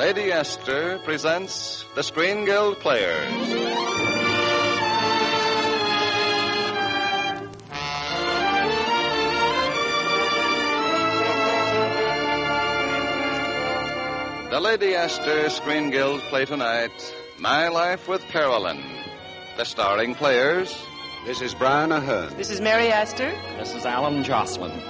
Lady Astor presents the Screen Guild Players. The Lady Astor Screen Guild play tonight, My Life with Carolyn. The starring players... This is Brian Aherne. This is Mary Astor. This is Alan Jocelyn.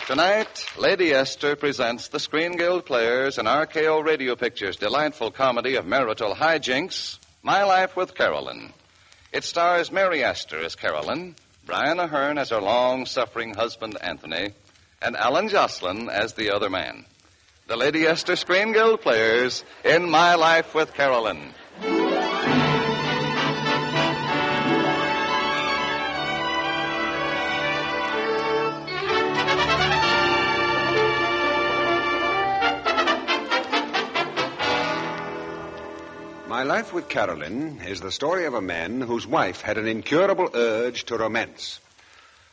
Tonight, Lady Astor presents the Screen Guild Players and RKO Radio Pictures' delightful comedy of marital hijinks, My Life with Carolyn. It stars Mary Astor as Carolyn, Brian Aherne as her long-suffering husband, Anthony, and Alan Jocelyn as the other man. The Lady Astor Screen Guild Players in My Life with Carolyn. My Life with Carolyn is the story of a man whose wife had an incurable urge to romance.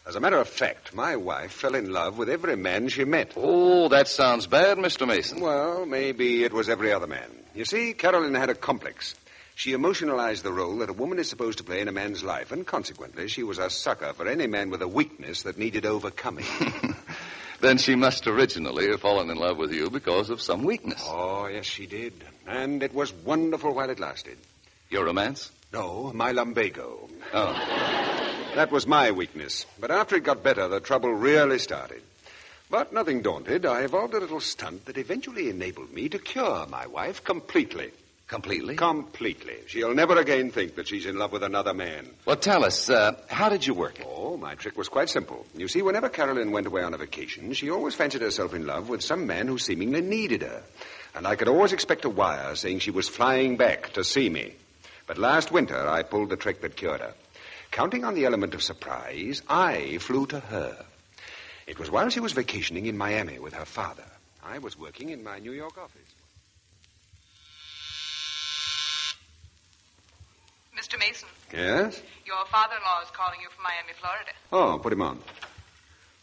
As a matter of fact, my wife fell in love with every man she met. Oh, that sounds bad, Mr. Mason. Well, maybe it was every other man. You see, Carolyn had a complex. She emotionalized the role that a woman is supposed to play in a man's life, and consequently, she was a sucker for any man with a weakness that needed overcoming. Then she must originally have fallen in love with you because of some weakness. Oh, yes, she did. And it was wonderful while it lasted. Your romance? No, my lumbago. Oh. That was my weakness. But after it got better, the trouble really started. But nothing daunted, I evolved a little stunt that eventually enabled me to cure my wife completely. Completely? Completely. She'll never again think that she's in love with another man. Well, tell us, how did you work it? Oh, my trick was quite simple. You see, whenever Carolyn went away on a vacation, she always fancied herself in love with some man who seemingly needed her. And I could always expect a wire saying she was flying back to see me. But last winter, I pulled the trick that cured her. Counting on the element of surprise, I flew to her. It was while she was vacationing in Miami with her father. I was working in my New York office. Mr. Mason. Yes? Your father-in-law is calling you from Miami, Florida. Oh, put him on.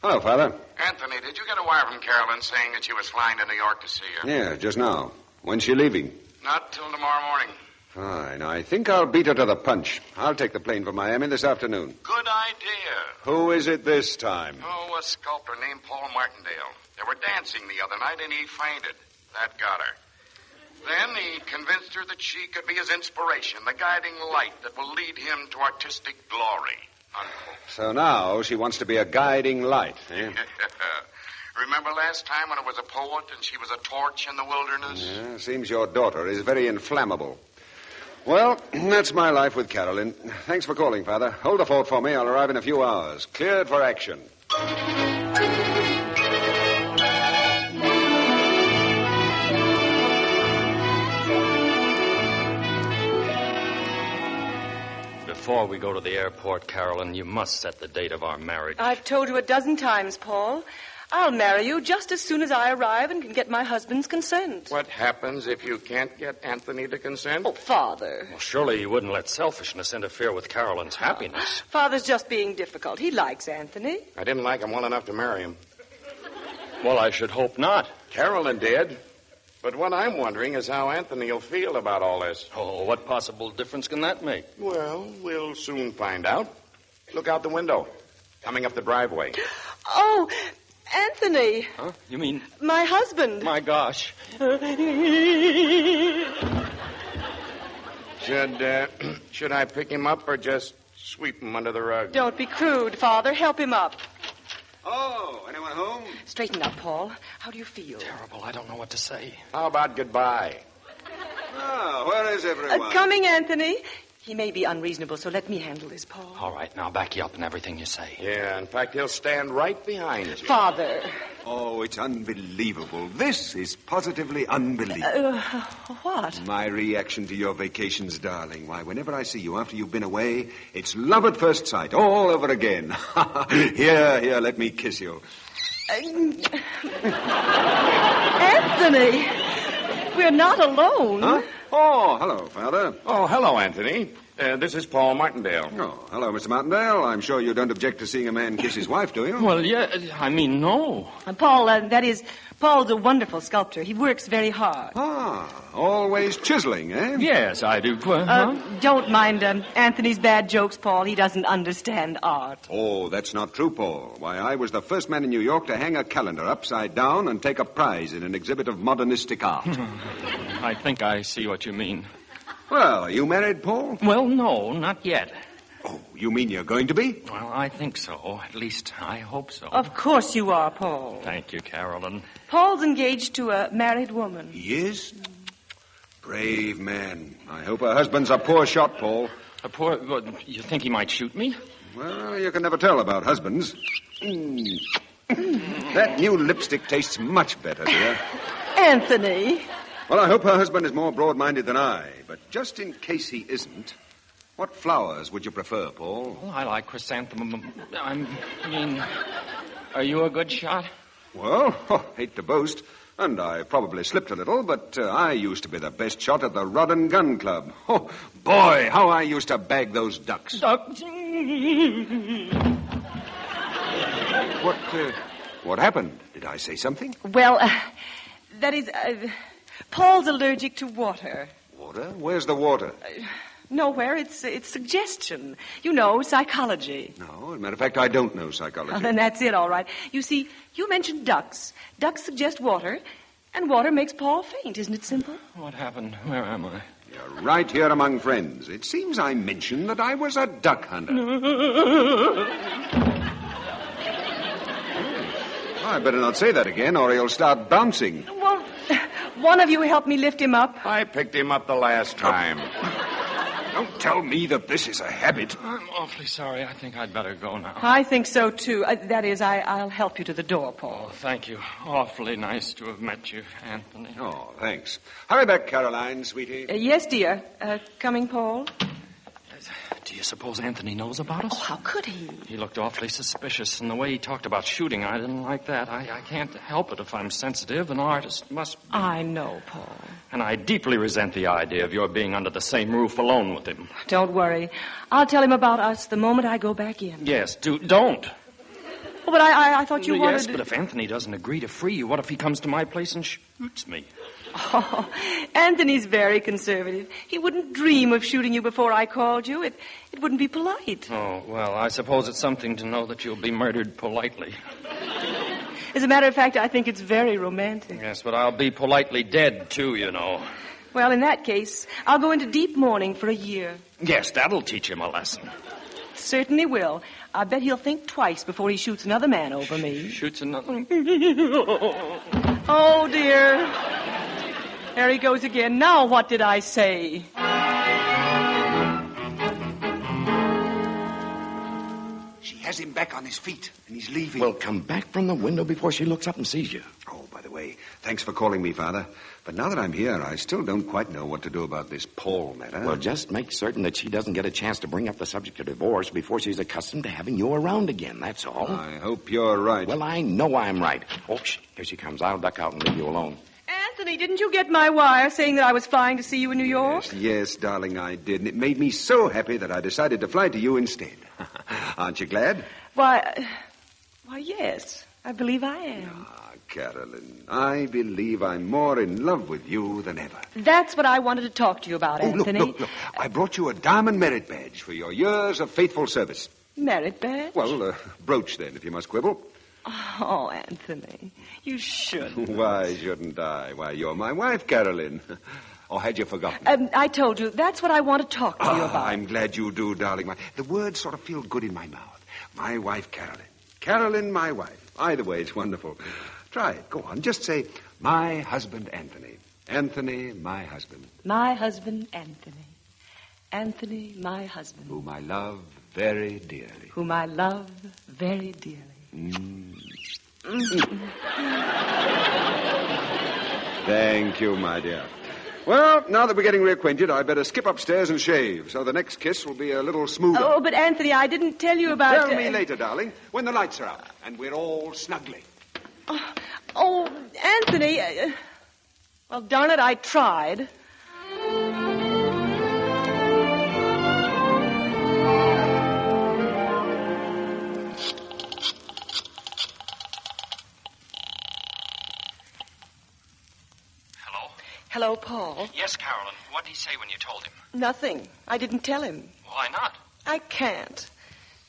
Hello, Father. Anthony, did you get a wire from Carolyn saying that she was flying to New York to see you? Yeah, just now. When's she leaving? Not till tomorrow morning. Fine. I think I'll beat her to the punch. I'll take the plane for Miami this afternoon. Good idea. Who is it this time? Oh, a sculptor named Paul Martindale. They were dancing the other night, and he fainted. That got her. Then he convinced her that she could be his inspiration, the guiding light that will lead him to artistic glory. Unquote. So now she wants to be a guiding light, eh? Remember last time when it was a poet and she was a torch in the wilderness? Yeah, seems your daughter is very inflammable. Well, that's my life with Carolyn. Thanks for calling, Father. Hold the fort for me. I'll arrive in a few hours. Cleared for action. Before we go to the airport, Carolyn, you must set the date of our marriage. I've told you a dozen times, Paul. I'll marry you just as soon as I arrive and can get my husband's consent. What happens if you can't get Anthony to consent? Oh, Father. Well, surely you wouldn't let selfishness interfere with Carolyn's happiness. Father's just being difficult. He likes Anthony. I didn't like him well enough to marry him. Well, I should hope not. Carolyn did. But what I'm wondering is how Anthony will feel about all this. Oh, what possible difference can that make? Well, we'll soon find out. Look out the window. Coming up the driveway. Oh, Anthony. Huh? You mean... My husband. My gosh. Should I pick him up or just sweep him under the rug? Don't be crude, Father. Help him up. Oh, anyone home? Straighten up, Paul. How do you feel? Terrible. I don't know what to say. How about goodbye? Ah, where is everyone? Coming, Anthony. He may be unreasonable, so let me handle this, Paul. All right, now back you up in everything you say. Yeah, in fact, he'll stand right behind you. Father. Oh, it's unbelievable. This is positively unbelievable. What? My reaction to your vacations, darling. Why, whenever I see you after you've been away, it's love at first sight, all over again. Here, let me kiss you. Anthony! We're not alone. Huh? Oh, hello, Father. Oh, hello, Anthony. This is Paul Martindale. Oh, hello, Mr. Martindale. I'm sure you don't object to seeing a man kiss his wife, do you? Well, yeah, I mean, no. Paul, Paul's a wonderful sculptor. He works very hard. Ah, always chiseling, eh? Yes, I do. Don't mind Anthony's bad jokes, Paul. He doesn't understand art. Oh, that's not true, Paul. Why, I was the first man in New York to hang a calendar upside down and take a prize in an exhibit of modernistic art. I think I see what you mean. Well, are you married, Paul? Well, no, not yet. Oh, you mean you're going to be? Well, I think so. At least, I hope so. Of course you are, Paul. Thank you, Carolyn. Paul's engaged to a married woman. He is? Brave man. I hope her husband's a poor shot, Paul. A poor... You think he might shoot me? Well, you can never tell about husbands. That new lipstick tastes much better, dear. Anthony. Well, I hope her husband is more broad-minded than I, but just in case he isn't, what flowers would you prefer, Paul? Well, I like chrysanthemum. Are you a good shot? Well, hate to boast, and I probably slipped a little, but I used to be the best shot at the Rod and Gun Club. Oh, boy, how I used to bag those ducks. Ducks? What happened? Did I say something? Well, Paul's allergic to water. Water? Where's the water? Nowhere. It's suggestion. You know, psychology. No, as a matter of fact, I don't know psychology. Well, then that's it, all right. You see, you mentioned ducks. Ducks suggest water, and water makes Paul faint. Isn't it simple? What happened? Where am I? You're right here among friends. It seems I mentioned that I was a duck hunter. I better not say that again, or he'll start bouncing. Well, one of you help me lift him up. I picked him up the last time. Don't tell me that this is a habit. I'm awfully sorry. I think I'd better go now. I think so, too. I'll help you to the door, Paul. Oh, thank you. Awfully nice to have met you, Anthony. Oh, thanks. Hurry back, Caroline, sweetie. Yes, dear. Coming, Paul? Do you suppose Anthony knows about us? Oh, how could he? He looked awfully suspicious, and the way he talked about shooting, I didn't like that. I can't help it if I'm sensitive. An artist must be. I know, Paul. And I deeply resent the idea of your being under the same roof alone with him. Don't worry. I'll tell him about us the moment I go back in. Yes, don't. Oh, but I thought you wanted... Yes, but if Anthony doesn't agree to free you, what if he comes to my place and shoots me? Oh, Anthony's very conservative. He wouldn't dream of shooting you before I called you. It wouldn't be polite. Oh, well, I suppose it's something to know that you'll be murdered politely. As a matter of fact, I think it's very romantic. Yes, but I'll be politely dead, too, you know. Well, in that case, I'll go into deep mourning for a year. Yes, that'll teach him a lesson. Certainly will. I bet he'll think twice before he shoots another man over me. Shoots another... Oh, dear. There he goes again. Now what did I say? She has him back on his feet, and he's leaving. Well, come back from the window before she looks up and sees you. Oh, by the way, thanks for calling me, Father. But now that I'm here, I still don't quite know what to do about this Paul matter. Well, just make certain that she doesn't get a chance to bring up the subject of divorce before she's accustomed to having you around again, that's all. I hope you're right. Well, I know I'm right. Oh, here she comes. I'll duck out and leave you alone. Anthony, didn't you get my wire saying that I was flying to see you in New York? Yes, darling, I did. And it made me so happy that I decided to fly to you instead. Aren't you glad? Why, yes. I believe I am. Ah, Carolyn, I believe I'm more in love with you than ever. That's what I wanted to talk to you about, Anthony. Look. I brought you a diamond merit badge for your years of faithful service. Merit badge? Well, brooch then, if you must quibble. Oh, Anthony, you shouldn't. Why shouldn't I? Why, you're my wife, Carolyn. Or had you forgotten? I told you, that's what I want to talk to you about. I'm glad you do, darling. The words sort of feel good in my mouth. My wife, Carolyn. Carolyn, my wife. Either way, it's wonderful. Try it. Go on. Just say, my husband, Anthony. Anthony, my husband. My husband, Anthony. Anthony, my husband. Whom I love very dearly. Whom I love very dearly. Thank you, my dear. Well, now that we're getting reacquainted, I better skip upstairs and shave, so the next kiss will be a little smoother. Oh, but Anthony, I didn't tell you about... Tell me later, darling, when the lights are out and we're all snugly. Oh, Anthony... Well, darn it, I tried. Hello, Paul. Yes, Carolyn. What did he say when you told him? Nothing. I didn't tell him. Why not? I can't.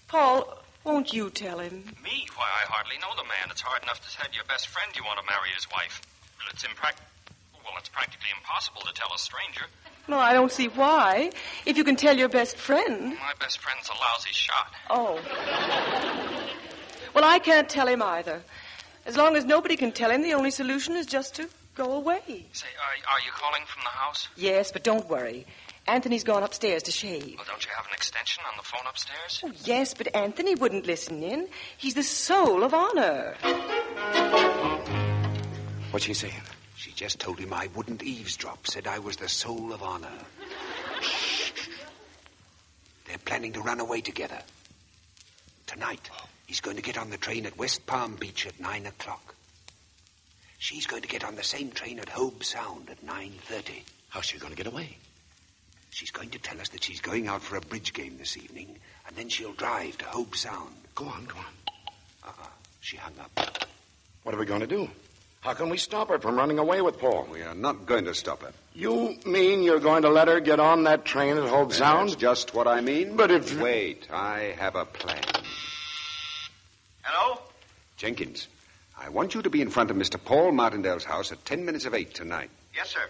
Paul, won't you tell him? Me? Why, I hardly know the man. It's hard enough to tell your best friend you want to marry his wife. Well, it's practically impossible to tell a stranger. No, I don't see why. If you can tell your best friend. My best friend's a lousy shot. Oh. Well, I can't tell him either. As long as nobody can tell him, the only solution is just to go away. Say, are you calling from the house? Yes, but don't worry. Anthony's gone upstairs to shave. Well, don't you have an extension on the phone upstairs? Oh, yes, but Anthony wouldn't listen in. He's the soul of honor. What's she saying? She just told him I wouldn't eavesdrop, said I was the soul of honor. They're planning to run away together. Tonight, he's going to get on the train at West Palm Beach at 9 o'clock. She's going to get on the same train at Hobe Sound at 9:30. How's she going to get away? She's going to tell us that she's going out for a bridge game this evening, and then she'll drive to Hobe Sound. Go on. She hung up. What are we going to do? How can we stop her from running away with Paul? We are not going to stop her. You mean you're going to let her get on that train at Hobe Sound? That's just what I mean. But if... Wait, I have a plan. Hello? Jenkins, I want you to be in front of Mr. Paul Martindale's house at 10 minutes of 8 tonight. Yes, sir.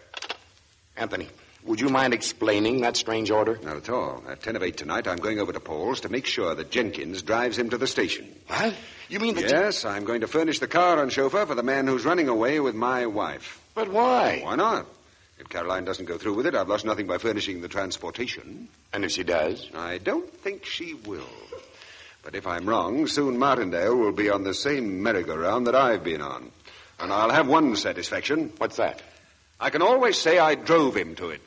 Anthony, would you mind explaining that strange order? Not at all. At 10 of 8 tonight, I'm going over to Paul's to make sure that Jenkins drives him to the station. What? You mean that... Yes, I'm going to furnish the car and chauffeur for the man who's running away with my wife. But why? Why not? If Caroline doesn't go through with it, I've lost nothing by furnishing the transportation. And if she does? I don't think she will. But if I'm wrong, soon Martindale will be on the same merry-go-round that I've been on. And I'll have one satisfaction. What's that? I can always say I drove him to it.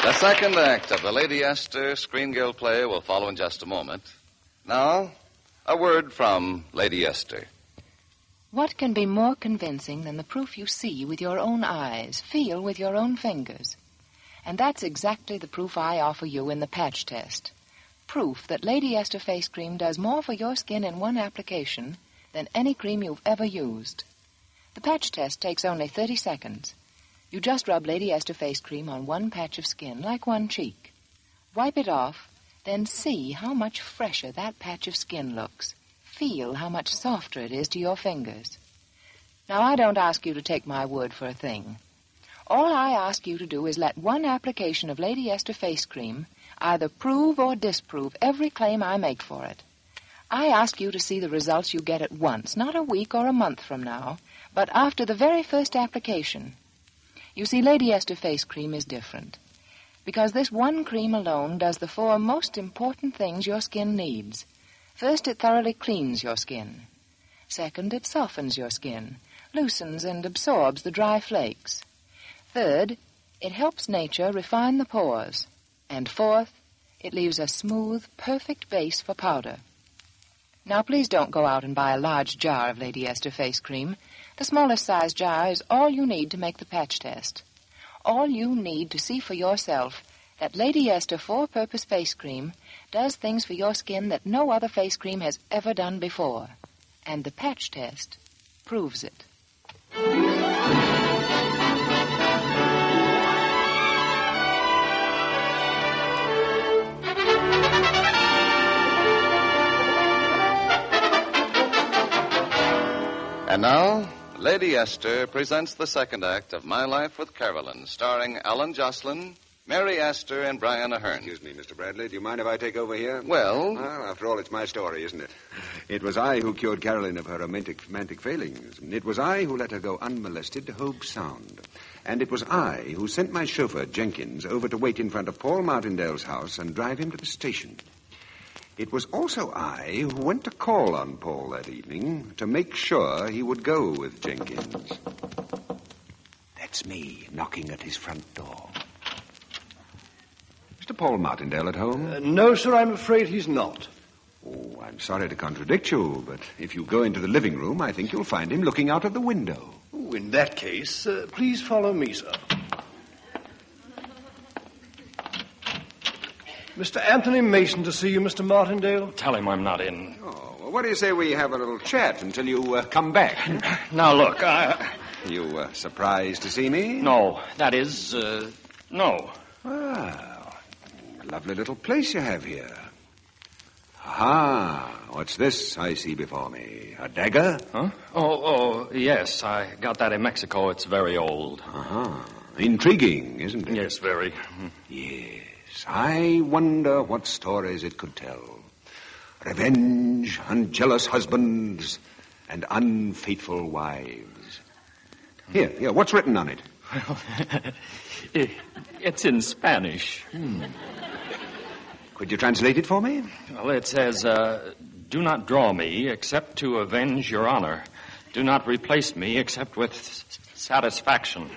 The second act of the Lady Esther Screen Guild play will follow in just a moment. Now, a word from Lady Esther. What can be more convincing than the proof you see with your own eyes, feel with your own fingers? And that's exactly the proof I offer you in the patch test. Proof that Lady Esther face cream does more for your skin in one application than any cream you've ever used. The patch test takes only 30 seconds. You just rub Lady Esther face cream on one patch of skin, like one cheek. Wipe it off, then see how much fresher that patch of skin looks. Feel how much softer it is to your fingers. Now, I don't ask you to take my word for a thing. All I ask you to do is let one application of Lady Esther face cream either prove or disprove every claim I make for it. I ask you to see the results you get at once, not a week or a month from now, but after the very first application. You see, Lady Esther face cream is different, because this one cream alone does the 4 most important things your skin needs. First, it thoroughly cleans your skin. Second, it softens your skin, loosens and absorbs the dry flakes. Third, it helps nature refine the pores. And fourth, it leaves a smooth, perfect base for powder. Now, please don't go out and buy a large jar of Lady Esther face cream. The smallest size jar is all you need to make the patch test. All you need to see for yourself that Lady Esther 4-purpose face cream does things for your skin that no other face cream has ever done before. And the patch test proves it. And now, Lady Esther presents the second act of My Life with Carolyn, starring Alan Jocelyn, Mary Astor, and Brian Aherne. Excuse me, Mr. Bradley. Do you mind if I take over here? Well, after all, it's my story, isn't it? It was I who cured Caroline of her romantic failings. It was I who let her go unmolested to Hobe Sound. And it was I who sent my chauffeur, Jenkins, over to wait in front of Paul Martindale's house and drive him to the station. It was also I who went to call on Paul that evening to make sure he would go with Jenkins. That's me knocking at his front door. Mr. Paul Martindale at home? No, sir, I'm afraid he's not. Oh, I'm sorry to contradict you, but if you go into the living room, I think you'll find him looking out of the window. Oh, in that case, please follow me, sir. Mr. Anthony Mason to see you, Mr. Martindale. Tell him I'm not in. Oh, well, what do you say we have a little chat until you come back? Now, look, You surprised to see me? No, that is, no. Well, a lovely little place you have here. Aha, what's this I see before me? A dagger? Huh? Oh, yes, I got that in Mexico. It's very old. Aha, intriguing, isn't it? Yes, very. Yes, I wonder what stories it could tell. Revenge on jealous husbands and unfaithful wives. Here, what's written on it? It's in Spanish. Could you translate it for me? Well, it says, do not draw me except to avenge your honor. Do not replace me except with satisfaction.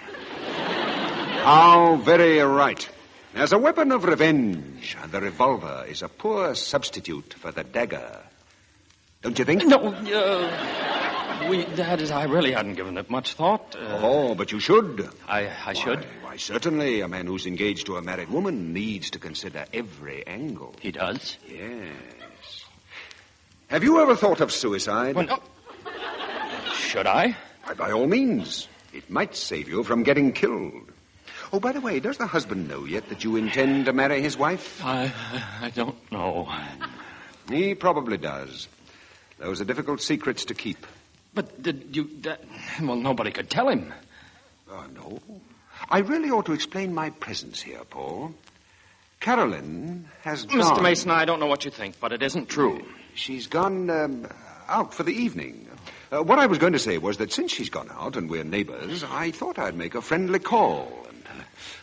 How very right. As a weapon of revenge, the revolver is a poor substitute for the dagger. Don't you think? No, that is, I really hadn't given it much thought. But you should. I should? Why, certainly. A man who's engaged to a married woman needs to consider every angle. He does? Yes. Have you ever thought of suicide? Well, no. Should I? Why, by all means. It might save you from getting killed. Oh, by the way, does the husband know yet that you intend to marry his wife? I don't know. He probably does. Those are difficult secrets to keep. But did you... well, nobody could tell him. Oh, no. I really ought to explain my presence here, Paul. Carolyn has gone... Mr. Mason, I don't know what you think, but it isn't true. She's gone out for the evening. What I was going to say was that since she's gone out and we're neighbors, I thought I'd make a friendly call.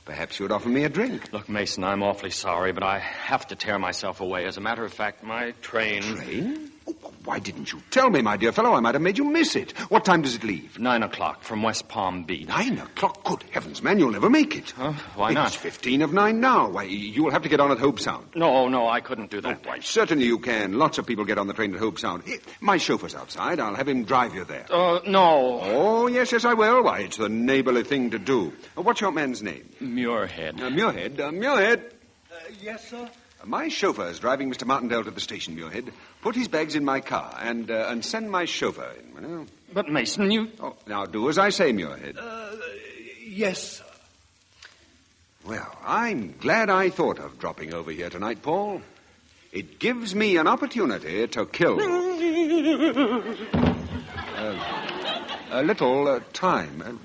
Perhaps you'd offer me a drink. Look, Mason, I'm awfully sorry, but I have to tear myself away. As a matter of fact, my train... Train? Oh, why didn't you tell me, my dear fellow? I might have made you miss it. What time does it leave? 9 o'clock from West Palm Beach. 9 o'clock? Good heavens, man, you'll never make it. Huh? Why not? It's 15 of 9 now. Why, you'll have to get on at Hobe Sound. No, I couldn't do that. Oh, why, certainly you can. Lots of people get on the train at Hobe Sound. My chauffeur's outside. I'll have him drive you there. No. Oh, yes, I will. Why, it's the neighborly thing to do. What's your man's name? Muirhead. Muirhead? Muirhead? Yes, sir? My chauffeur's driving Mr. Martindale to the station, Muirhead. Put his bags in my car and send my chauffeur in, will you? But, Mason, you... Oh, now, do as I say, Muirhead. Yes, sir. Well, I'm glad I thought of dropping over here tonight, Paul. It gives me an opportunity to kill... a little time.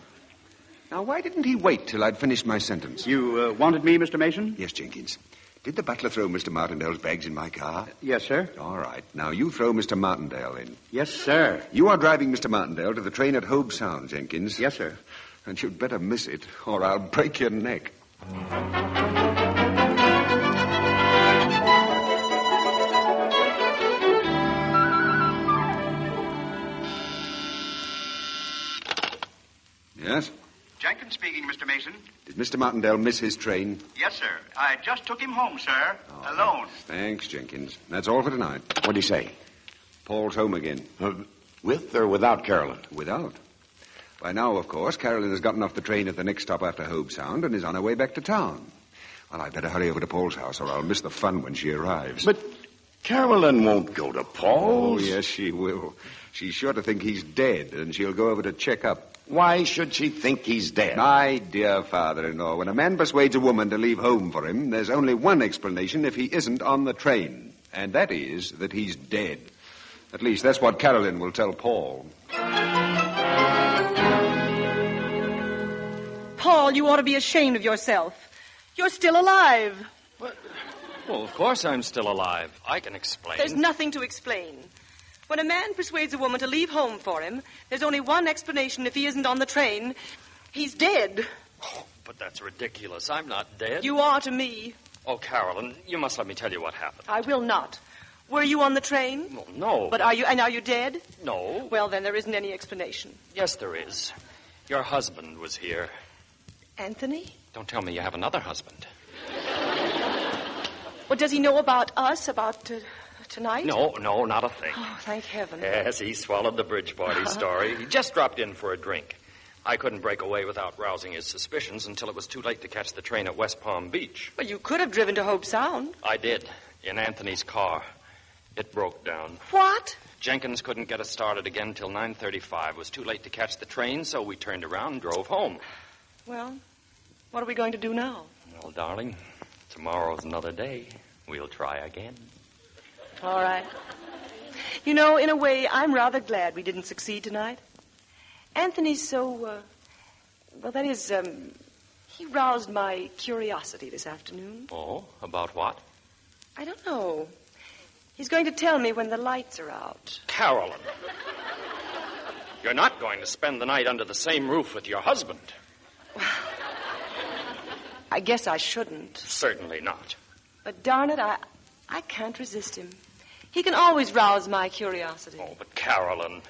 Now, why didn't he wait till I'd finished my sentence? You wanted me, Mr. Mason? Yes, Jenkins. Did the butler throw Mr. Martindale's bags in my car? Yes, sir. All right. Now, you throw Mr. Martindale in. Yes, sir. You are driving Mr. Martindale to the train at Hobe Sound, Jenkins. Yes, sir. And you'd better miss it, or I'll break your neck. Yes? Jenkins speaking, Mr. Mason. Did Mr. Martindale miss his train? Yes, sir. I just took him home, sir. Alone. Thanks, Jenkins. That's all for tonight. What'd he say? Paul's home again. With or without Carolyn? Without. By now, of course, Carolyn has gotten off the train at the next stop after Hobe Sound and is on her way back to town. Well, I'd better hurry over to Paul's house or I'll miss the fun when she arrives. But Carolyn won't go to Paul's. Oh, yes, she will. She's sure to think he's dead, and she'll go over to check up. Why should she think he's dead? My dear father-in-law, when a man persuades a woman to leave home for him, there's only one explanation if he isn't on the train, and that is that he's dead. At least that's what Carolyn will tell Paul. Paul, you ought to be ashamed of yourself. You're still alive. Well, of course I'm still alive. I can explain. There's nothing to explain. When a man persuades a woman to leave home for him, there's only one explanation if he isn't on the train. He's dead. Oh, but that's ridiculous. I'm not dead. You are to me. Oh, Carolyn, you must let me tell you what happened. I will not. Were you on the train? Well, no. But are you dead? No. Well, then there isn't any explanation. Yes, there is. Your husband was here. Anthony? Don't tell me you have another husband. Well, does he know about us, about tonight? No, not a thing. Oh, thank heaven. Yes, he swallowed the bridge party story. He just dropped in for a drink. I couldn't break away without rousing his suspicions until it was too late to catch the train at West Palm Beach. Well, you could have driven to Hope Sound. I did, in Anthony's car. It broke down. What? Jenkins couldn't get us started again till 9:35. It was too late to catch the train, so we turned around and drove home. Well, what are we going to do now? Well, darling, tomorrow's another day. We'll try again. All right. You know, in a way, I'm rather glad we didn't succeed tonight. Anthony's so, he roused my curiosity this afternoon. Oh, about what? I don't know. He's going to tell me when the lights are out. Carolyn, you're not going to spend the night under the same roof with your husband. I guess I shouldn't. Certainly not. But darn it, I can't resist him. He can always rouse my curiosity. Oh, but Carolyn.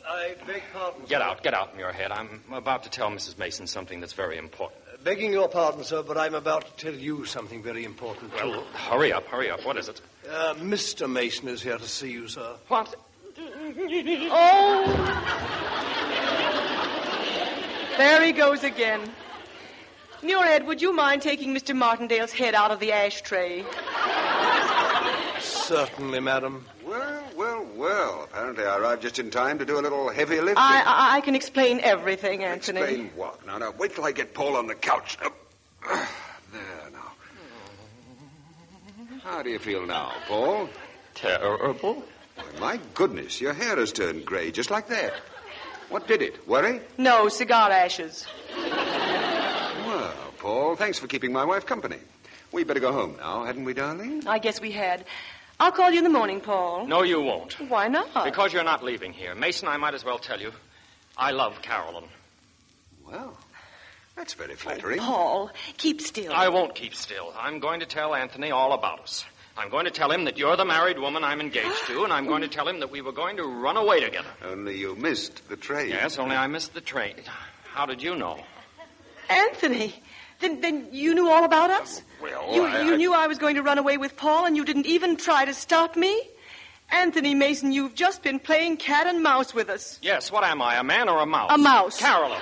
I beg pardon, sir. Get out in your head. I'm about to tell Mrs. Mason something that's very important. Begging your pardon, sir, but I'm about to tell you something very important, too. Well, hurry up. What is it? Mr. Mason is here to see you, sir. What? Oh! There he goes again. Muirhead, would you mind taking Mr. Martindale's head out of the ashtray? Certainly, madam. Well. Apparently I arrived just in time to do a little heavy lifting. I can explain everything, Anthony. Explain what? Now, wait till I get Paul on the couch. There, now. How do you feel now, Paul? Terrible. My goodness, your hair has turned gray just like that. What did it? Worry? No, cigar ashes. Well, Paul, thanks for keeping my wife company. We better go home now, hadn't we, darling? I guess we had. I'll call you in the morning, Paul. No, you won't. Why not? Because you're not leaving here. Mason, I might as well tell you, I love Carolyn. Well, that's very flattering. Oh, Paul, keep still. I won't keep still. I'm going to tell Anthony all about us. I'm going to tell him that you're the married woman I'm engaged to, and I'm going to tell him that we were going to run away together. Only you missed the train. Yes, only I missed the train. How did you know? Anthony, then you knew all about us? Well, You knew I was going to run away with Paul, and you didn't even try to stop me? Anthony Mason, you've just been playing cat and mouse with us. Yes, what am I, a man or a mouse? A mouse. Carolyn.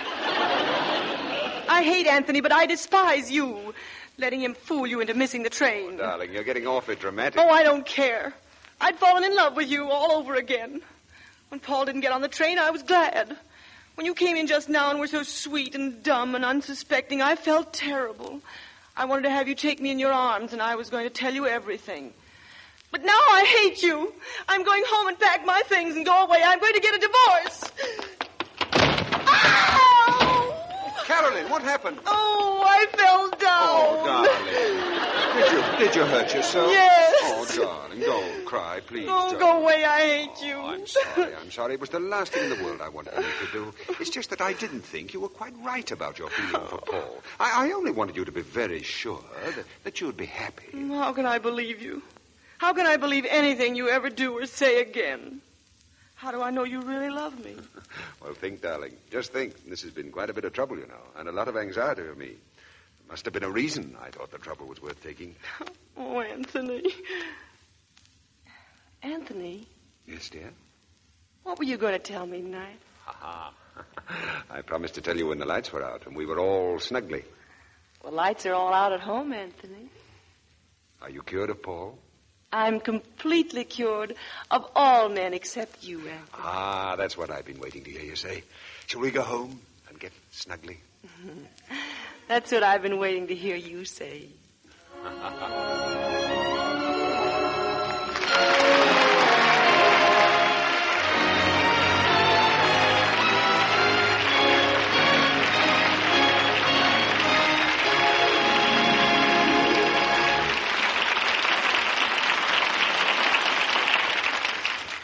I hate Anthony, but I despise you. Letting him fool you into missing the train. Darling, you're getting awfully dramatic. Oh, I don't care. I'd fallen in love with you all over again. When Paul didn't get on the train, I was glad. When you came in just now and were so sweet and dumb and unsuspecting, I felt terrible. I wanted to have you take me in your arms, and I was going to tell you everything. But now I hate you. I'm going home and pack my things and go away. I'm going to get a divorce. Ow! Carolyn, what happened? Oh, I fell down. Oh, darling. Did you hurt yourself? Yes. Oh, darling, don't cry, please. Oh, darling. go away. I hate you. Oh, I'm sorry. It was the last thing in the world I wanted you to do. It's just that I didn't think you were quite right about your feeling for Paul. I only wanted you to be very sure that you'd be happy. How can I believe you? How can I believe anything you ever do or say again? How do I know you really love me? Well, think, darling. Just think. This has been quite a bit of trouble, you know, and a lot of anxiety for me. There must have been a reason I thought the trouble was worth taking. Oh, Anthony. Anthony? Yes, dear? What were you going to tell me tonight? I promised to tell you when the lights were out, and we were all snugly. Well, lights are all out at home, Anthony. Are you cured of Paul? I'm completely cured of all men except you, Anthony. Ah, that's what I've been waiting to hear you say. Shall we go home and get snugly? That's what I've been waiting to hear you say.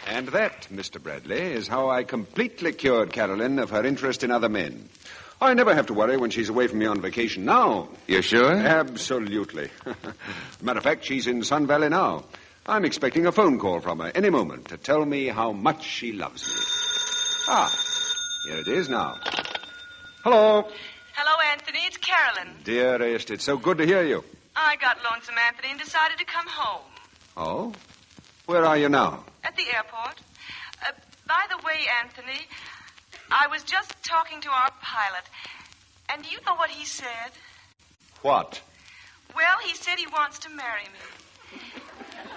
And that, Mr. Bradley, is how I completely cured Carolyn of her interest in other men. I never have to worry when she's away from me on vacation now. You sure? Absolutely. Matter of fact, she's in Sun Valley now. I'm expecting a phone call from her any moment to tell me how much she loves me. Ah, here it is now. Hello. Hello, Anthony. It's Carolyn. Dearest, it's so good to hear you. I got lonesome, Anthony, and decided to come home. Oh? Where are you now? At the airport. By the way, Anthony, I was just talking to our pilot, and do you know what he said? What? Well, he said he wants to marry me.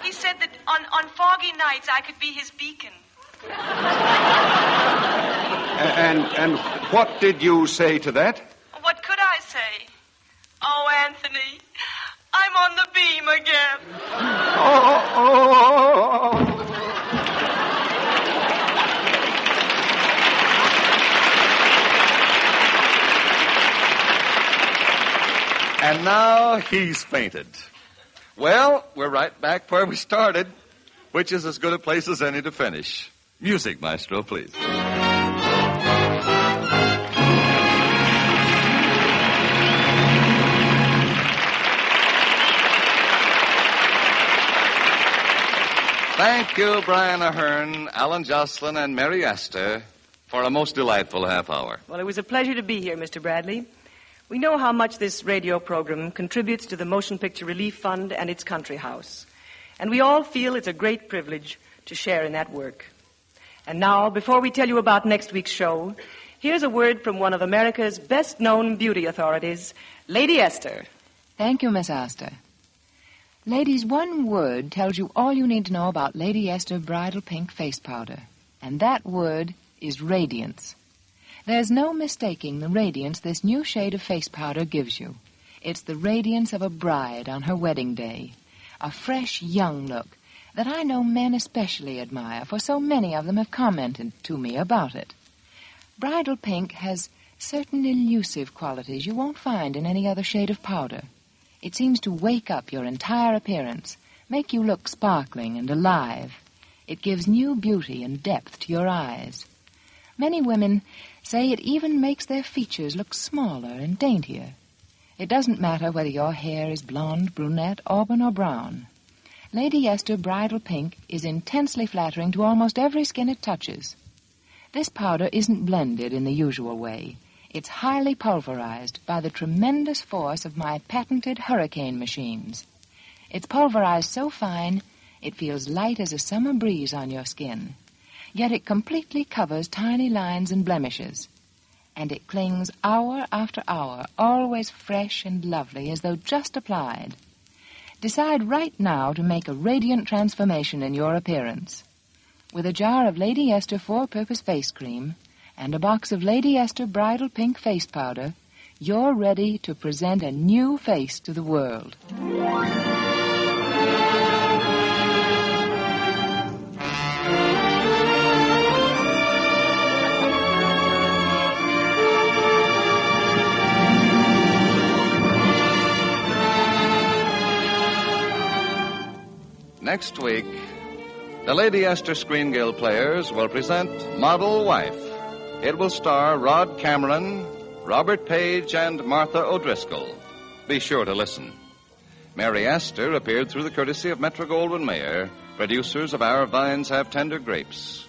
He said that on foggy nights I could be his beacon. And what did you say to that? What could I say? Oh, Anthony, I'm on the beam again. Oh. And now he's fainted. Well, we're right back where we started, which is as good a place as any to finish. Music, Maestro, please. Thank you, Brian Aherne, Alan Jocelyn, and Mary Astor, for a most delightful half hour. Well, it was a pleasure to be here, Mr. Bradley. We know how much this radio program contributes to the Motion Picture Relief Fund and its country house. And we all feel it's a great privilege to share in that work. And now, before we tell you about next week's show, here's a word from one of America's best-known beauty authorities, Lady Esther. Thank you, Miss Astor. Ladies, one word tells you all you need to know about Lady Esther Bridal Pink Face Powder. And that word is radiance. There's no mistaking the radiance this new shade of face powder gives you. It's the radiance of a bride on her wedding day. A fresh, young look that I know men especially admire, for so many of them have commented to me about it. Bridal Pink has certain elusive qualities you won't find in any other shade of powder. It seems to wake up your entire appearance, make you look sparkling and alive. It gives new beauty and depth to your eyes. Many women say it even makes their features look smaller and daintier. It doesn't matter whether your hair is blonde, brunette, auburn, or brown. Lady Esther Bridal Pink is intensely flattering to almost every skin it touches. This powder isn't blended in the usual way. It's highly pulverized by the tremendous force of my patented hurricane machines. It's pulverized so fine, it feels light as a summer breeze on your skin. Yet it completely covers tiny lines and blemishes. And it clings hour after hour, always fresh and lovely, as though just applied. Decide right now to make a radiant transformation in your appearance. With a jar of Lady Esther four-purpose face cream and a box of Lady Esther Bridal Pink face powder, you're ready to present a new face to the world. Next week, the Lady Esther Screen Guild Players will present Model Wife. It will star Rod Cameron, Robert Page, and Martha O'Driscoll. Be sure to listen. Mary Astor appeared through the courtesy of Metro-Goldwyn-Mayer, producers of Our Vines Have Tender Grapes.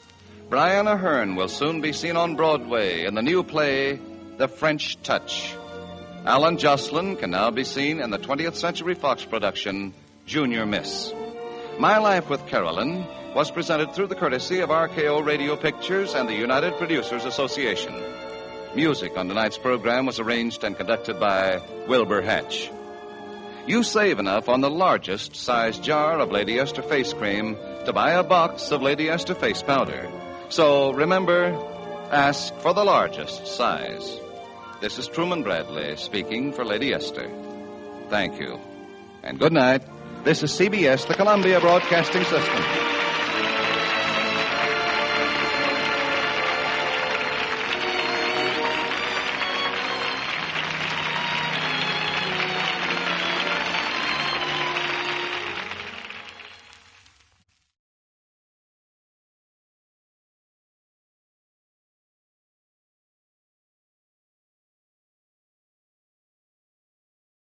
Brian Aherne will soon be seen on Broadway in the new play, The French Touch. Alan Jocelyn can now be seen in the 20th Century Fox production, Junior Miss. My Life with Carolyn was presented through the courtesy of RKO Radio Pictures and the United Producers Association. Music on tonight's program was arranged and conducted by Wilbur Hatch. You save enough on the largest size jar of Lady Esther face cream to buy a box of Lady Esther face powder. So remember, ask for the largest size. This is Truman Bradley speaking for Lady Esther. Thank you. And good night. This is CBS, the Columbia Broadcasting System.